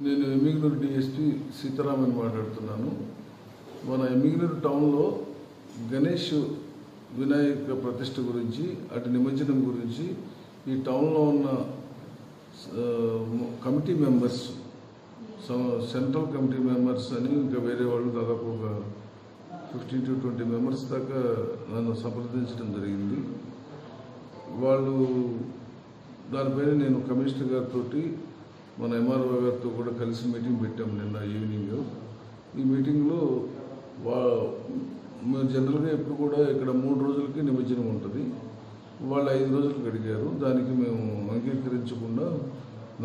నేను ఎమ్మిగనూరు డిఎస్పీ సీతారామన్ మాట్లాడుతున్నాను. మన ఎమ్మిగనూరు టౌన్లో గణేష్ వినాయక ప్రతిష్ఠ గురించి, అటు నిమజ్జనం గురించి ఈ టౌన్లో ఉన్న committee members, central committee members అని ఇంకా వేరే వాళ్ళు దాదాపు ఒక 15 to 20 మెంబర్స్ దాకా నన్ను సంప్రదించడం జరిగింది. వాళ్ళు దానిపైన నేను కమిషనర్ గారితో, మన ఎంఆర్ఓ గారితో కూడా కలిసి మీటింగ్ పెట్టాము నిన్న ఈవినింగ్. ఈ మీటింగ్లో మేము జనరల్గా ఎప్పుడు కూడా ఇక్కడ 3 రోజులకి నిమజ్జనం ఉంటుంది. వాళ్ళు 5 రోజులకు అడిగారు. దానికి మేము అంగీకరించకుండా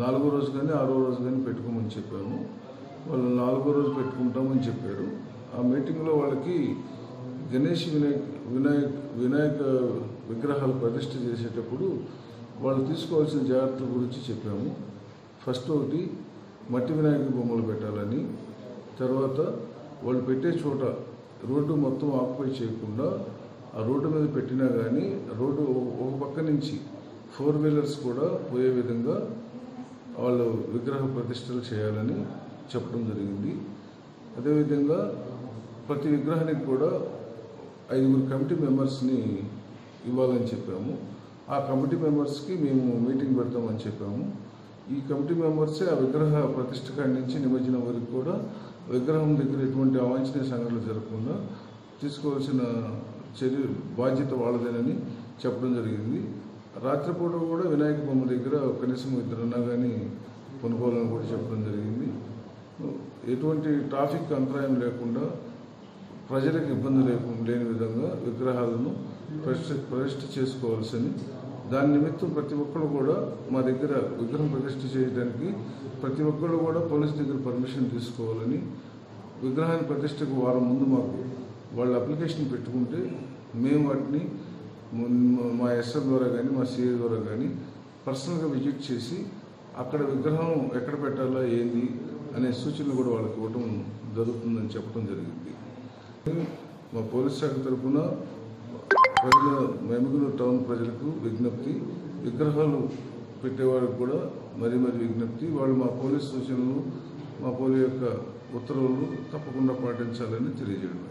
4వ రోజు కానీ 6వ రోజు కానీ పెట్టుకోమని చెప్పాము. వాళ్ళు 4వ రోజు పెట్టుకుంటామని చెప్పారు. ఆ మీటింగ్లో వాళ్ళకి గణేష్ వినాయక విగ్రహాలు ప్రతిష్ఠ చేసేటప్పుడు వాళ్ళు తీసుకోవాల్సిన జాగ్రత్తల గురించి చెప్పాము. ఫస్ట్ ఒకటి, మట్టి వినాయక బొమ్మలు పెట్టాలని. తర్వాత వాళ్ళు పెట్టే చోట రోడ్డు మొత్తం ఆక్యుపై చేయకుండా ఆ రోడ్డు మీద పెట్టినా కానీ రోడ్డు ఒక పక్క నుంచి 4 వీలర్స్ కూడా పోయే విధంగా వాళ్ళు విగ్రహ ప్రతిష్టలు చేయాలని చెప్పడం జరిగింది. అదేవిధంగా ప్రతి విగ్రహానికి కూడా 5 కమిటీ మెంబర్స్ని ఇవ్వాలని చెప్పాము. ఆ కమిటీ మెంబర్స్కి మేము మీటింగ్ పెడతామని చెప్పాము. ఈ కమిటీ మెంబర్సే ఆ విగ్రహ ప్రతిష్ఠ కాడి నుంచి నిమజ్జనం వరకు కూడా విగ్రహం దగ్గర ఎటువంటి అవాంఛనీయ సంఘటనలు జరగకుండా తీసుకోవాల్సిన బాధ్యత వాళ్ళదేనని చెప్పడం జరిగింది. రాత్రిపూట కూడా వినాయక బొమ్మ దగ్గర కనీసం 2 కానీ కొనుక్కోవాలని కూడా చెప్పడం జరిగింది. ఎటువంటి ట్రాఫిక్ అంతరాయం లేకుండా, ప్రజలకు ఇబ్బంది లేని విధంగా విగ్రహాలను ప్రతిష్ఠ చేసుకోవాల్సింది. దాని నిమిత్తం ప్రతి ఒక్కరు కూడా మా దగ్గర విగ్రహం ప్రతిష్ఠ చేయడానికి ప్రతి ఒక్కరు కూడా పోలీస్ దగ్గర పర్మిషన్ తీసుకోవాలని, విగ్రహాన్ని ప్రతిష్టకు వారం ముందు మాకు వాళ్ళు అప్లికేషన్ పెట్టుకుంటే మేము వాటిని మా ఎస్ఆర్ ద్వారా కానీ మా సిఐ ద్వారా కానీ పర్సనల్గా విజిట్ చేసి అక్కడ విగ్రహం ఎక్కడ పెట్టాలా ఏంది అనే సూచనలు కూడా వాళ్ళకి ఇవ్వడం జరుగుతుందని చెప్పడం జరిగింది. మా పోలీస్ శాఖ తరఫున ఎమ్మిగనూరు టౌన్ ప్రజలకు విజ్ఞప్తి, విగ్రహాలు పెట్టేవారికి కూడా మరీ విజ్ఞప్తి, వాళ్ళు మా పోలీస్ సూచనలు, మా పోలీస్ యొక్క ఉత్తర్వులు తప్పకుండా పాటించాలని తెలియజేయడం.